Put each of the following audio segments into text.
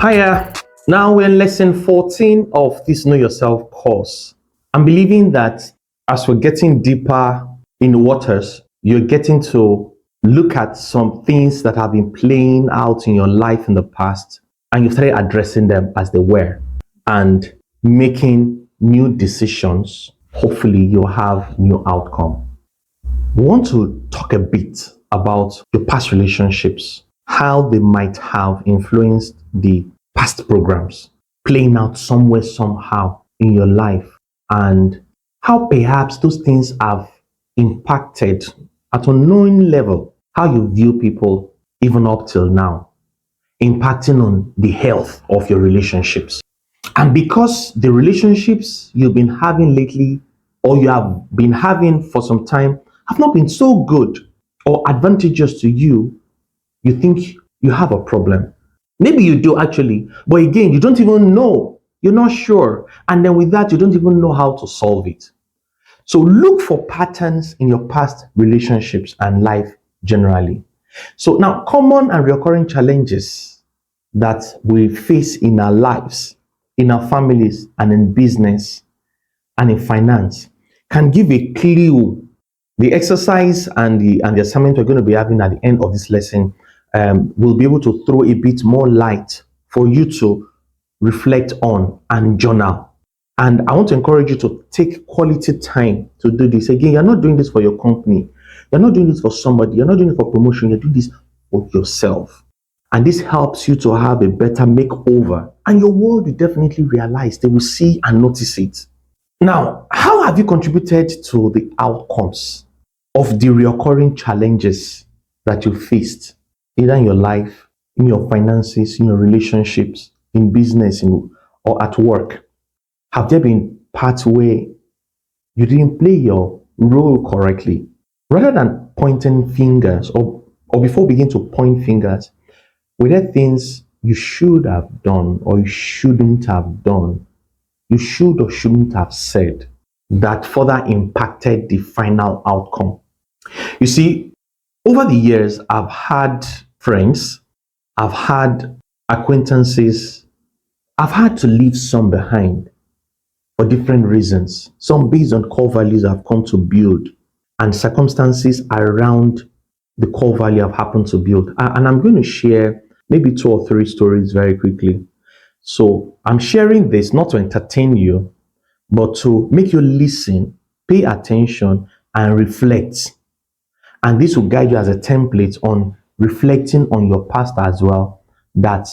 Hiya. Now we're in lesson 14 of this Know Yourself course. I'm believing that as we're getting deeper in the waters, you're getting to look at some things that have been playing out in your life in the past, and you started addressing them as they were and making new decisions. Hopefully, you'll have new outcome. We want to talk a bit about your past relationships, how they might have influenced the past programs playing out somewhere, somehow in your life, and how perhaps those things have impacted at an unknown level how you view people even up till now, impacting on the health of your relationships. And because the relationships you've been having lately or you have been having for some time have not been so good or advantageous to you, you think you have a problem. Maybe you do actually, but again, you don't even know. You're not sure. And then with that, you don't even know how to solve it. So look for patterns in your past relationships and life generally. So now, common and recurring challenges that we face in our lives, in our families, and in business, and in finance can give a clue. The exercise and the assignment we're going to be having at the end of this lesson will be able to throw a bit more light for you to reflect on and journal. And I want to encourage you to take quality time to do this. Again, you're not doing this for your company. You're not doing this for somebody. You're not doing it for promotion. You're doing this for yourself. And this helps you to have a better makeover. And your world will definitely realize, they will see and notice it. Now, how have you contributed to the outcomes of the recurring challenges that you faced, either in your life, in your finances, in your relationships, in business, or at work? Have there been parts where you didn't play your role correctly? Rather than pointing fingers, or before we begin to point fingers, were there things you should have done or you shouldn't have done, you should or shouldn't have said, that further impacted the final outcome? You see, over the years, I've had friends, I've had acquaintances, I've had to leave some behind for different reasons, some based on core values I've come to build, and circumstances around the core value I've happened to build. And I'm going to share maybe 2 or 3 stories very quickly. So I'm sharing this not to entertain you, but to make you listen, pay attention, and reflect. And this will guide you as a template on reflecting on your past as well, that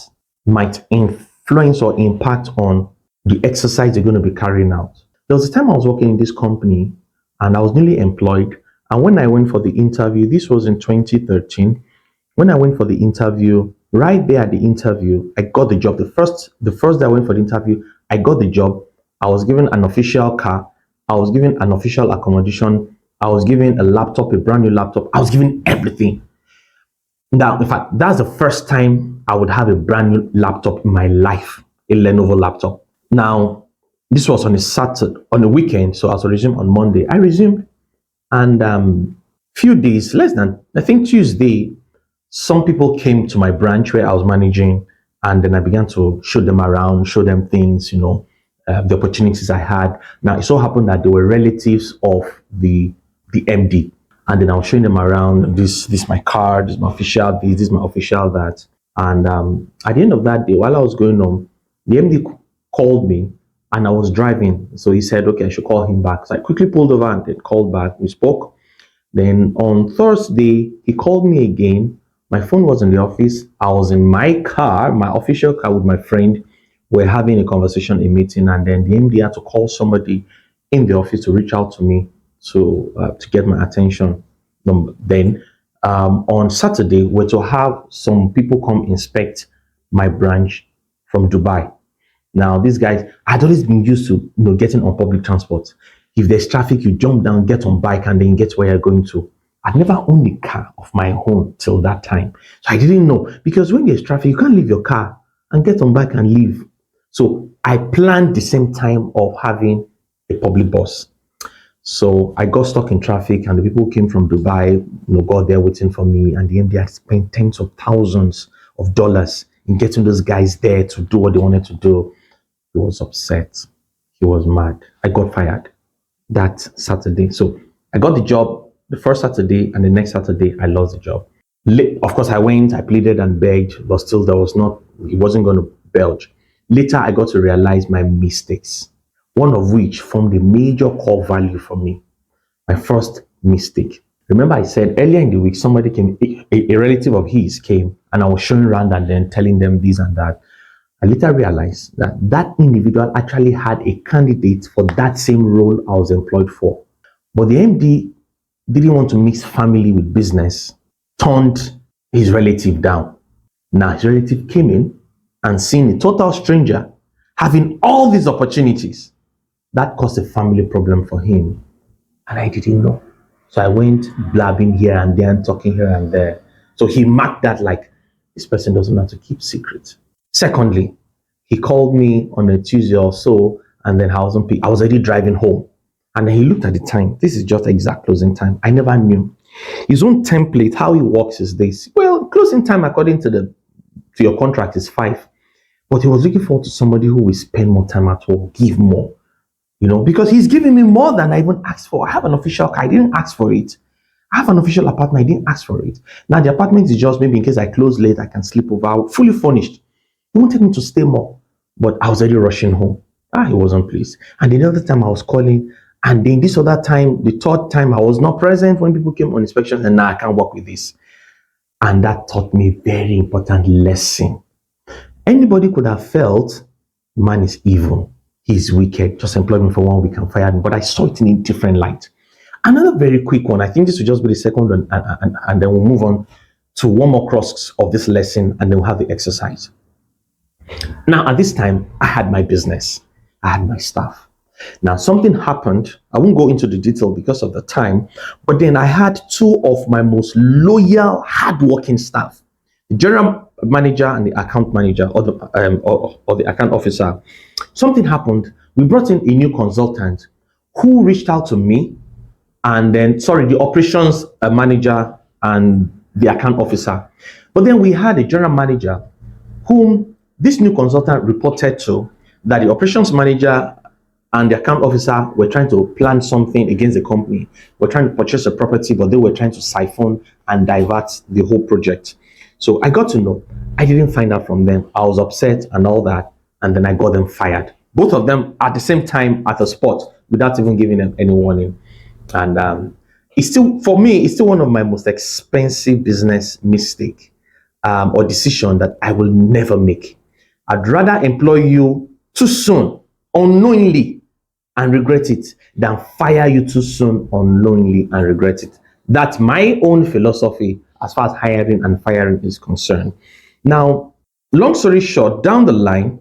might influence or impact on the exercise you're going to be carrying out. There was a time I was working in this company and I was newly employed. And when I went for the interview, this was in 2013. When I went for the interview, right there at the interview, I got the job. The first day I went for the interview, I got the job. I was given an official car. I was given an official accommodation. I was given a laptop, a brand new laptop. I was given everything. Now, in fact, that's the first time I would have a brand new laptop in my life, a Lenovo laptop. Now, this was on a Saturday, on a weekend, so I was resumed on Monday. I resumed, and few days, less than, I think Tuesday, some people came to my branch where I was managing, and then I began to show them around, show them things, the opportunities I had. Now, it so happened that they were relatives of the MD. And then I was showing them around, this is my card, this is my official this is my official that. And at the end of that day, while I was going on, the MD called me and I was driving. So he said, okay, I should call him back. So I quickly pulled over and then called back. We spoke. Then on Thursday, he called me again. My phone was in the office. I was in my car, my official car with my friend. We're having a conversation, a meeting, and then the MD had to call somebody in the office to reach out to me to get my attention. Then on Saturday, we're to have some people come inspect my branch from Dubai. Now, these guys, I'd always been used to getting on public transport. If there's traffic, you jump down, get on bike, and then get where you're going to. I'd never owned a car of my own till that time. So I didn't know, because when there's traffic, you can't leave your car and get on bike and leave. So I planned the same time of having a public bus. So I got stuck in traffic, and the people who came from Dubai, got there waiting for me, and the MD had spent tens of thousands of dollars in getting those guys there to do what they wanted to do. He was upset. He was mad. I got fired that Saturday. So I got the job the first Saturday, and the next Saturday I lost the job. Of course, I went, I pleaded and begged, but still there was not, he wasn't going to belch. Later, I got to realize my mistakes, one of which formed a major core value for me. My first mistake. Remember, I said earlier in the week, somebody came, a relative of his came, and I was showing around and then telling them this and that. I later realized that that individual actually had a candidate for that same role I was employed for. But the MD didn't want to mix family with business, turned his relative down. Now his relative came in and seeing a total stranger having all these opportunities. That caused a family problem for him. And I didn't know. So I went blabbing here and there and talking here and there. So he marked that like, this person doesn't know how to keep secrets. Secondly, he called me on a Tuesday or so, and then I was already driving home. And then he looked at the time. This is just exact closing time. I never knew. His own template, how he works is this. Well, closing time according to your contract is 5. But he was looking forward to somebody who will spend more time at work, give more. Because he's giving me more than I even asked for. I have an official car. I didn't ask for it. I have an official apartment. I didn't ask for it. Now, the apartment is just maybe in case I close late, I can sleep over, fully furnished. He wanted me to stay more, but I was already rushing home. He wasn't pleased. And the other time I was calling, and then this other time, the third time, I was not present when people came on inspection, and now I can't work with this. And that taught me a very important lesson. Anybody could have felt, man is evil. He's wicked, just employed me for 1 week and fired me. But I saw it in a different light. Another very quick one. I think this will just be the second one, and then we'll move on to one more cross of this lesson, and then we'll have the exercise. Now, at this time, I had my business. I had my staff. Now, something happened. I won't go into the detail because of the time, but then I had 2 of my most loyal, hardworking staff. The general manager and the account manager, or the account officer. Something happened. We brought in a new consultant who reached out to me, and then, the operations manager and the account officer. But then we had a general manager whom this new consultant reported to, that the operations manager and the account officer were trying to plan something against the company. We're trying to purchase a property, but they were trying to siphon and divert the whole project. So I got to know. I didn't find out from them. I was upset and all that, and then I got them fired. Both of them at the same time at a spot without even giving them any warning. And it's still, for me, it's still one of my most expensive business mistake or decision that I will never make. I'd rather employ you too soon, unknowingly, and regret it, than fire you too soon, unknowingly, and regret it. That's my own philosophy as far as hiring and firing is concerned. Now, long story short, down the line,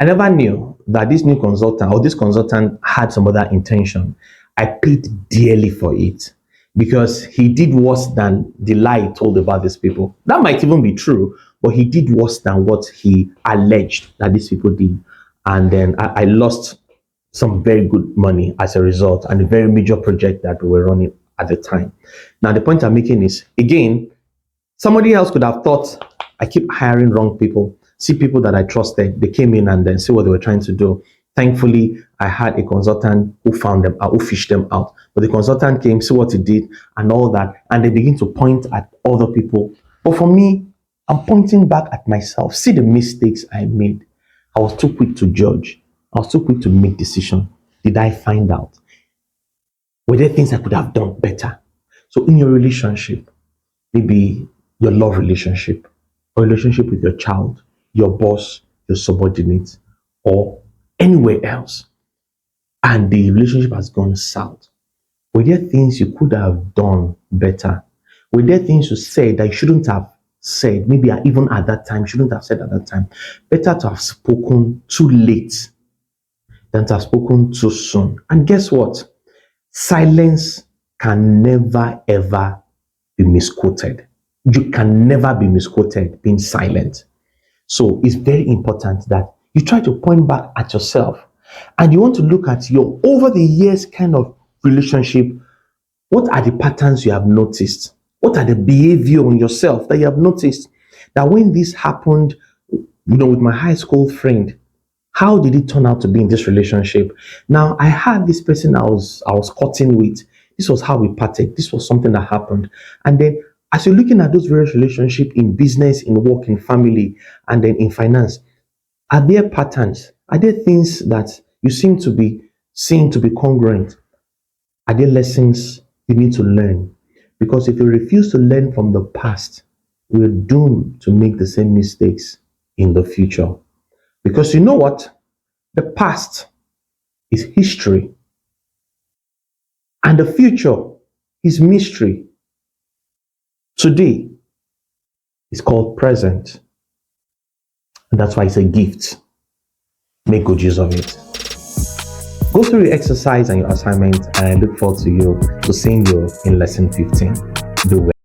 I never knew that this new consultant or this consultant had some other intention. I paid dearly for it because he did worse than the lie he told about these people. That might even be true, but he did worse than what he alleged that these people did. And then I lost some very good money as a result, and a very major project that we were running at the time. Now, the point I'm making is, again, somebody else could have thought, I keep hiring wrong people. See people that I trusted, they came in and then see what they were trying to do. Thankfully, I had a consultant who found them out, who fished them out. But the consultant came, see what he did and all that, and they begin to point at other people. But for me, I'm pointing back at myself. See the mistakes I made. I was too quick to judge. I was too quick to make decisions. Did I find out? Were there things I could have done better? So in your relationship, maybe your love relationship, or relationship with your child, your boss, your subordinate, or anywhere else, and the relationship has gone south, were there things you could have done better? Were there things you said that you shouldn't have said, maybe even at that time, shouldn't have said at that time? Better to have spoken too late than to have spoken too soon. And guess what? Silence can never, ever be misquoted. You can never be misquoted being silent. So it's very important that you try to point back at yourself, and you want to look at your over the years kind of relationship. What are the patterns you have noticed? What are the behavior on yourself that you have noticed that when this happened, with my high school friend. How did it turn out to be in this relationship? Now, I had this person I was courting with. This was how we parted. This was something that happened. And then as you're looking at those various relationships in business, in work, in family, and then in finance, are there patterns? Are there things that you seem to be seeing to be congruent? Are there lessons you need to learn? Because if you refuse to learn from the past, we're doomed to make the same mistakes in the future. Because you know what? The past is history, and the future is mystery. Today is called present, and that's why it's a gift. Make good use of it. Go through your exercise and your assignment, and I look forward to seeing you in lesson 15. Do well.